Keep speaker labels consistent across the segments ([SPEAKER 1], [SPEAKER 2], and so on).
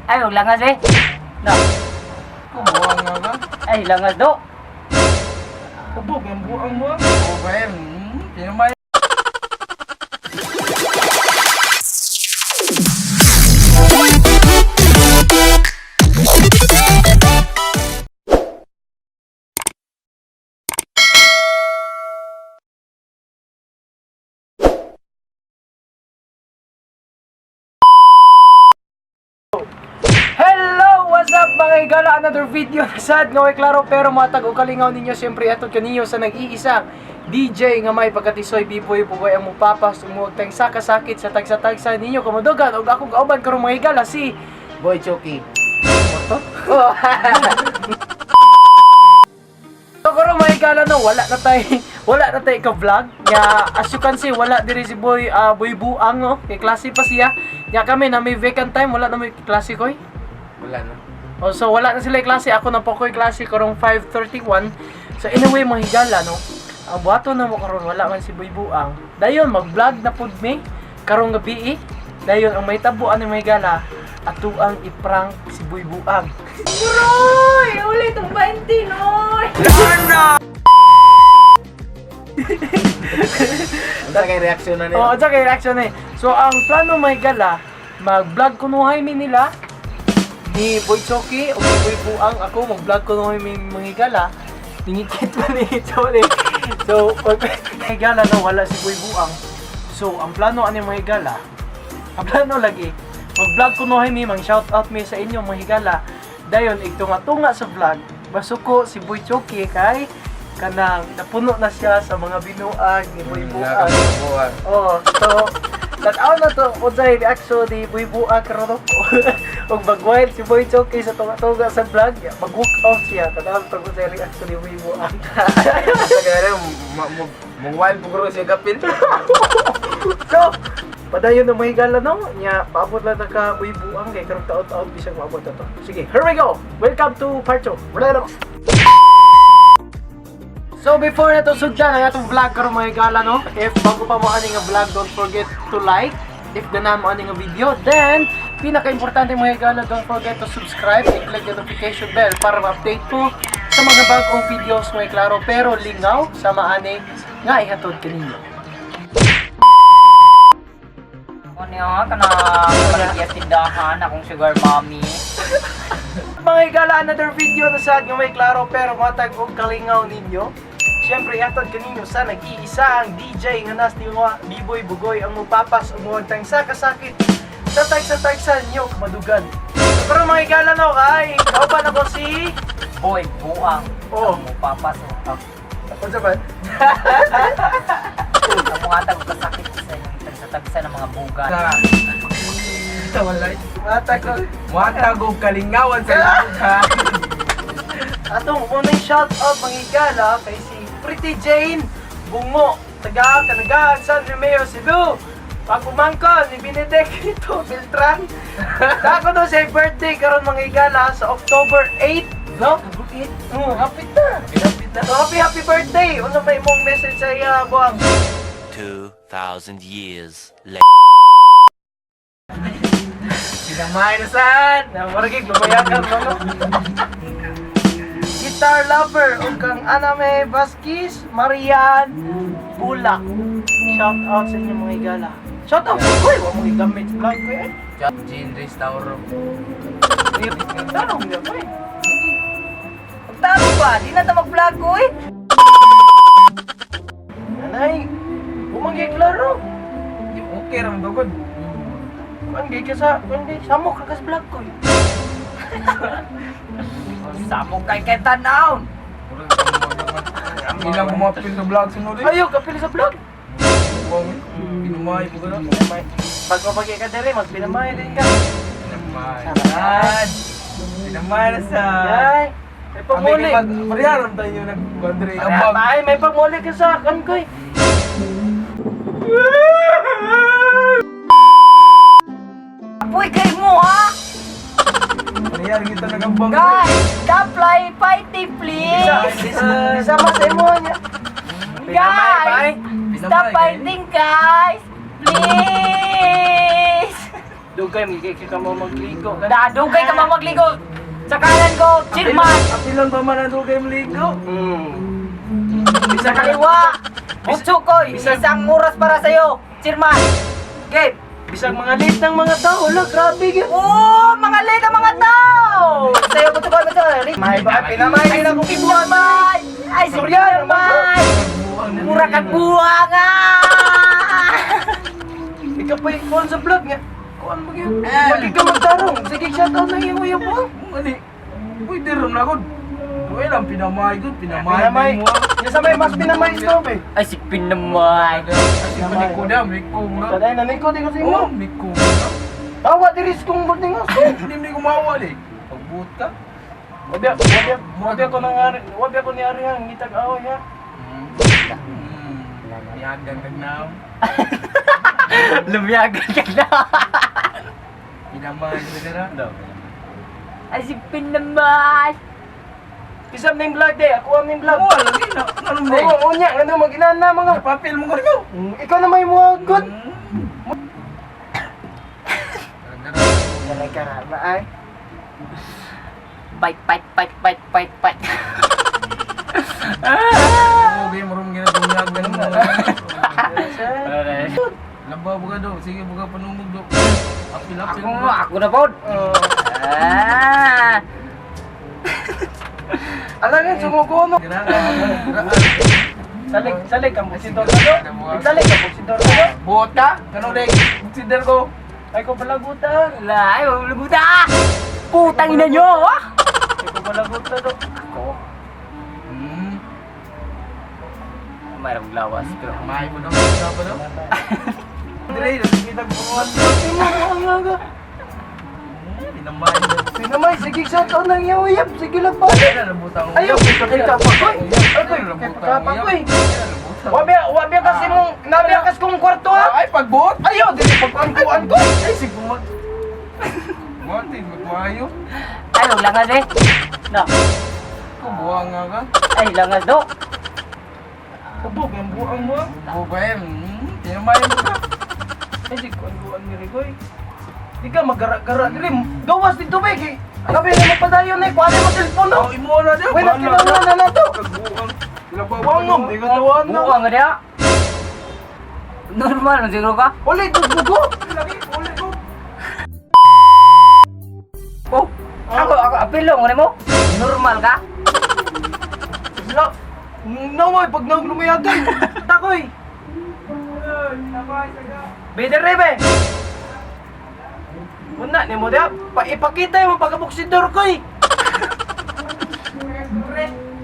[SPEAKER 1] Ay, huwag langas eh. No.
[SPEAKER 2] Buang nga ba?
[SPEAKER 1] Ay, langas do.
[SPEAKER 2] Kabog, ang buang mo. Okay, pinamay.
[SPEAKER 3] Hello! What's up mga igala? Another video na sad nga way klaro pero matag o kalingaw ninyo siyempre atong kaniyo sa nag-iisang DJ nga may pagkatisoy biboy bugoy ang mupapas umuog tayong sakasakit sa tagsa-tagsa ninyo kumudugan og akong kauban karong mga igala si
[SPEAKER 2] Boy Chucky.
[SPEAKER 3] Moto? Oh. So karong mga igala no wala na tay ka vlog nga as you can see wala diri si Boy Boy Buang no kay klase pa siya nya kami na may vacant time wala na may klase koy.
[SPEAKER 2] Wala na.
[SPEAKER 3] Oh, so wala na sila yung klase, ako na po ko yung klase karong 5:31. So anyway mga higala no. Ang buhato na mo karon wala man si Boy Buang. Dayon mag-vlog na pud mi karong gabi eh. Dayon ang may tabuan ni mga higala ato ang i-prank si Boy Buang.
[SPEAKER 1] Uy! Ulit ang 20, noy!
[SPEAKER 2] Unsa kay reaksyon na
[SPEAKER 3] Oh,
[SPEAKER 2] niya?
[SPEAKER 3] sa kay reaction eh. So ang plano mga higala, mag-vlog kunuhay mi nila ni Boy Chucky o ni Boy Buang ako mag-vlog kunuhay mi mga higala. Ningikit pa ni Chole. So, pag higala na wala si Boy Buang. So, ang plano ani mga higala, ang plano lagi, mag-vlog kunuhay mi, mang-shout out mi sa inyo mga higala. Dayon, igtunga-tunga sa vlog, basuko si Boy Chucky kay kanang napuno na siya sa mga binuag ni Boy Buang.
[SPEAKER 2] Buang.
[SPEAKER 3] Oh, so tanaw na to unsay reaction ni Boy Buang karon og bagway si Boy Chucky sa tunga-tunga sa vlog, mag-walk out siya. Tanaw to unsay reaction ni Boy Buang.
[SPEAKER 2] Unsa kay rin mo wild pugro siya kapil.
[SPEAKER 3] So, padayon na mahigala no, nya paabot lang na ka Boy Buang kay karong taon-taon bisag maabot na to. Sige, here we go. Welcome to part 2. Wala na. So before na to sugdan ang atong vlog karon mga higala no, if bago pa mo ani nga vlog, don't forget to like. If ganahan mo ani nga video, then pinaka-importante mga higala, don't forget to subscribe and click the notification bell para ma-update po sa mga bagong videos mga klaro pero lingaw sa maani nga ihatod kaninyo.
[SPEAKER 1] Ano nga, paligya tindahan, akong sugar mommy.
[SPEAKER 3] Mga higala, another video na sad nga may klaro pero matag og kalingaw ninyo. Siyempre, atod kaninyo sa nag-iisang DJ nga nas ni mga B-boy bugoy ang mupapas umuwag tayong sakasakit sa tagsa-tagsa ninyo kumadugan. Pero mga higala no, kay kauban ako si
[SPEAKER 1] Boy, buang.
[SPEAKER 3] Oh.
[SPEAKER 1] Ang mupapasok.
[SPEAKER 3] Ano sa ba?
[SPEAKER 1] Ang mga tagpasakit sa tagsa ng mga bugan.
[SPEAKER 2] Tawalay.
[SPEAKER 3] Matag
[SPEAKER 2] og kalingawan sa lugar.
[SPEAKER 3] atong unang shout out mga higala kay si Pretty Jane Bungo, taga Kanagaan, San Romeo, Cebu. Pagumangkon ni Benedicto Beltran. Dako no sa birthday karon mga higala sa October 8, no? Happy na. So, happy birthday. Unsa may imong message sa iya, Buang?
[SPEAKER 4] 2,000 years later.
[SPEAKER 2] Pinamay na sad.
[SPEAKER 3] Na maragig lumayagan mo no. Guitar lover ug kang Aname Vasquez, Marian Bulak. Shout out sa inyo mga higala. Shout out ko wa mo igamit sa vlog ko eh.
[SPEAKER 2] Jean Restauro.
[SPEAKER 3] Tanong niya ko eh.
[SPEAKER 1] Taro ba? Di na ta mag-vlog ko eh.
[SPEAKER 3] Nanay, bumanggi klaro.
[SPEAKER 2] Okay ram dugod.
[SPEAKER 3] Bumanggi ka sa, hindi, samok ka sa vlog ko eh.
[SPEAKER 1] Sabog kay Ketanaw.
[SPEAKER 2] Ang ilang kumapil sa vlog sunod eh.
[SPEAKER 3] Ayaw, kapili sa vlog.
[SPEAKER 2] Pinamay pugro.
[SPEAKER 3] Pag mapagay ka dere, magpinamay din ka.
[SPEAKER 2] Pinamay. Sad. Pinamay na sad.
[SPEAKER 3] Ay, may pagmuli.
[SPEAKER 2] Pariyaram tayo nag-bandre. Ambag.
[SPEAKER 3] Ay, may pagmuli ka sa akin ko eh.
[SPEAKER 1] Apoy kay mo ha?
[SPEAKER 2] Pariyar kita nag-ambag.
[SPEAKER 1] Guys, apply fighting please.
[SPEAKER 3] Sama sa imo niya.
[SPEAKER 1] Guys, stop
[SPEAKER 2] Pinamay,
[SPEAKER 1] fighting guys. Please.
[SPEAKER 3] Dugay, magkikita ka mo magligo.
[SPEAKER 1] Dadugay ka mamagligo. Sa kanan ko, chairman.
[SPEAKER 3] Apilan pa man ang dugay maligo.
[SPEAKER 1] Sa kaliwa, Butsukoy.
[SPEAKER 3] Bisag-
[SPEAKER 1] Isang oras para sa'yo, chairman. Okay.
[SPEAKER 3] Bisag mga late ng mga tao, la, grabe yun.
[SPEAKER 1] Oh, mga late ang mga tao. Sa'yo, Butsukoy, Butsukoy.
[SPEAKER 3] May ba, pinamay din ako kibuan ba?
[SPEAKER 1] Ay, soryan, man. Mura kang buwanga.
[SPEAKER 3] Ikaw pa yung kuhan sa vlog niya. Kuhan mo yun. Pagi ka magtarong. Sige, shoutout na iyo yung mo.
[SPEAKER 2] Ano? Pwede rin ako. Uy lang, pinamay ko.
[SPEAKER 3] Pinamay.
[SPEAKER 2] mo.
[SPEAKER 3] Yung sa may mas pinamay stove eh.
[SPEAKER 1] Ay, si Pinamay.
[SPEAKER 2] Kasi panik ko na, may kong na.
[SPEAKER 3] Kaday na niko, di ko sa
[SPEAKER 2] Oh,
[SPEAKER 3] imo.
[SPEAKER 2] may kong na.
[SPEAKER 3] Tawa, diris kong buting aso.
[SPEAKER 2] Hindi ko mawal eh. Pagbuot ka.
[SPEAKER 3] Wabi ako ni Ari ang ngitag away ha.
[SPEAKER 2] Yagan ka na.
[SPEAKER 1] Lumiyagan ka na.
[SPEAKER 2] Pinamay ko na na.
[SPEAKER 1] Ay, si Pinamay.
[SPEAKER 3] Isam na yung vlog eh, ako ang yung vlog.
[SPEAKER 2] Wala, lagi na. Anong day?
[SPEAKER 3] Oo, unya, ano mag-inan na mga.
[SPEAKER 2] Napapil mo ko rin.
[SPEAKER 3] Ikaw na may mga good. Dalay ka na ba ay?
[SPEAKER 1] Bite.
[SPEAKER 2] Okay, marong ginagumyag na mo. Lamba buka do. Sige buka panungog do. Apil.
[SPEAKER 1] Ako na po. Ah.
[SPEAKER 3] Alangan, sumuko no. Salig ang buksidor na do. Salig ang buksidor na do.
[SPEAKER 2] Bota? Kanong day? Consider ko.
[SPEAKER 3] Ay ko palagutan.
[SPEAKER 1] Ay, mabuta. Putang ina nyo.
[SPEAKER 3] Ay ko palagutan do.
[SPEAKER 1] Ako.
[SPEAKER 2] Hmm.
[SPEAKER 1] Mayroong lawas ko.
[SPEAKER 2] Mahay mo na. Ano pa daw?
[SPEAKER 3] Dire, nakikita ko ang mga.
[SPEAKER 2] Pinamay mo.
[SPEAKER 3] Sinamay, sige shoutout lang yung uyab. Sige lang pa.
[SPEAKER 2] Kaya nalabutan ko.
[SPEAKER 3] Ayaw, kay kapakoy. Akoy, kay kapakoy. Wabi kasi mong nabiyakas kong kwarto ha.
[SPEAKER 2] Ay, pagbuot?
[SPEAKER 3] Ayaw, dili pagkuhan ko. Ay, sige mo.
[SPEAKER 2] Martin, magmayo.
[SPEAKER 1] Ay, huwag langas eh. No.
[SPEAKER 2] Kubuha nga ka.
[SPEAKER 1] Ay, langas do.
[SPEAKER 3] Kabog, ang buang mo.
[SPEAKER 2] Bubay, pinamay mo ka.
[SPEAKER 3] Ay, di ko ang buang ni Rigoy. Di ka magara-gara. Dili, gawas dito ba eh. Gabi na magpadayon eh. Kuha mo cellphone no.
[SPEAKER 2] Oh, imo na daw.
[SPEAKER 3] Wala, kinaunan na na to.
[SPEAKER 2] Kagbuang.
[SPEAKER 3] Wangom, di ka tawan na.
[SPEAKER 1] Buka nga diya. Normal na siguro ka.
[SPEAKER 3] Ulit, bugo. Lagi, ulit ko.
[SPEAKER 1] Oh, ako apilo mo mo. Normal ka.
[SPEAKER 3] Wala. Naway, pag naglumayagan. Takoy. Beder rebe. Una ni mo dia, ipakita mo pagkabuksidor ko eh.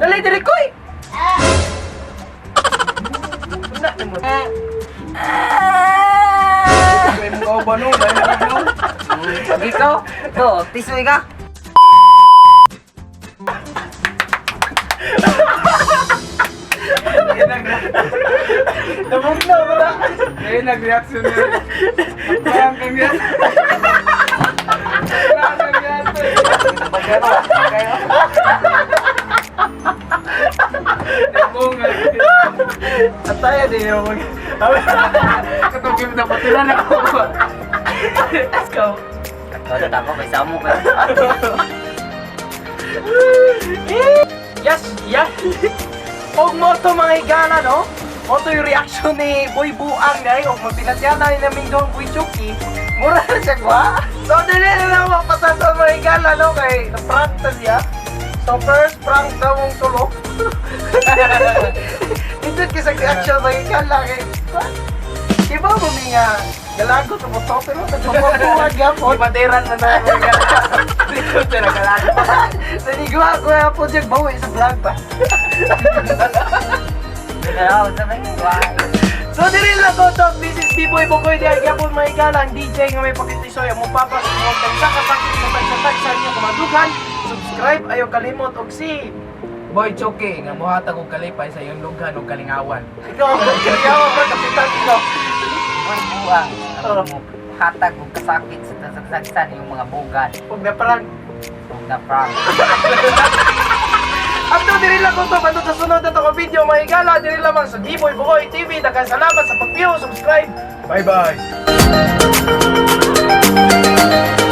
[SPEAKER 3] Dali diri ko eh. Una ni mo.
[SPEAKER 2] May mga ba no? Dahil ano?
[SPEAKER 1] Pag ikaw, do, tisoy ka.
[SPEAKER 3] Nabog na mo na.
[SPEAKER 2] Eh, nag-reaction na. Parang kang yan. Parang kang yan.
[SPEAKER 3] Pagkano, kayo. At tayo din yung mag...
[SPEAKER 2] Katugim na patilan ako.
[SPEAKER 3] Let's go.
[SPEAKER 1] Kada tako kay samo ka.
[SPEAKER 3] Yes, yes. Og mo to mga igala, no? Mo to yung reaction ni Boy Buang, guys. Og magpinasya na ni naming doon Boy Chucky. Mura na siya, kwa? So, dili na lang mapasasa mga igala, no? Kay na-prank na siya. So, first prank daw mong tulo. Ito kasi reaction mga igala, kay... Iba mo nga galago sa moto, pero nagpapabuhan nga po. Ipateran na na mga igala. Dito siya nagalago. Nanigwa ko nga po dyan, bawi sa vlog pa.
[SPEAKER 1] Pero sa may
[SPEAKER 3] So diri lang ko to, this is B-Boy Bogoy di agapon may galang DJ nga may pakitisoy mo papas mo sa kapakit sa tagsa niyo kumadugan. Subscribe ayo kalimot og si
[SPEAKER 2] Boy Choki, nga buhata kong kalipay sa iyong lughan o kalingawan.
[SPEAKER 3] ikaw kaya ba kapitan ikaw.
[SPEAKER 1] Boy buang. Mo hatag og kasakit sa tasagsan yung mga bugad.
[SPEAKER 3] Ug na parang
[SPEAKER 1] Ug na prank.
[SPEAKER 3] Ato diri lang ko to bando sa sunod na to video may gala diri lamang sa B-Boy Bogoy TV. Daghang salamat sa pag-view, subscribe. Bye bye. Bye!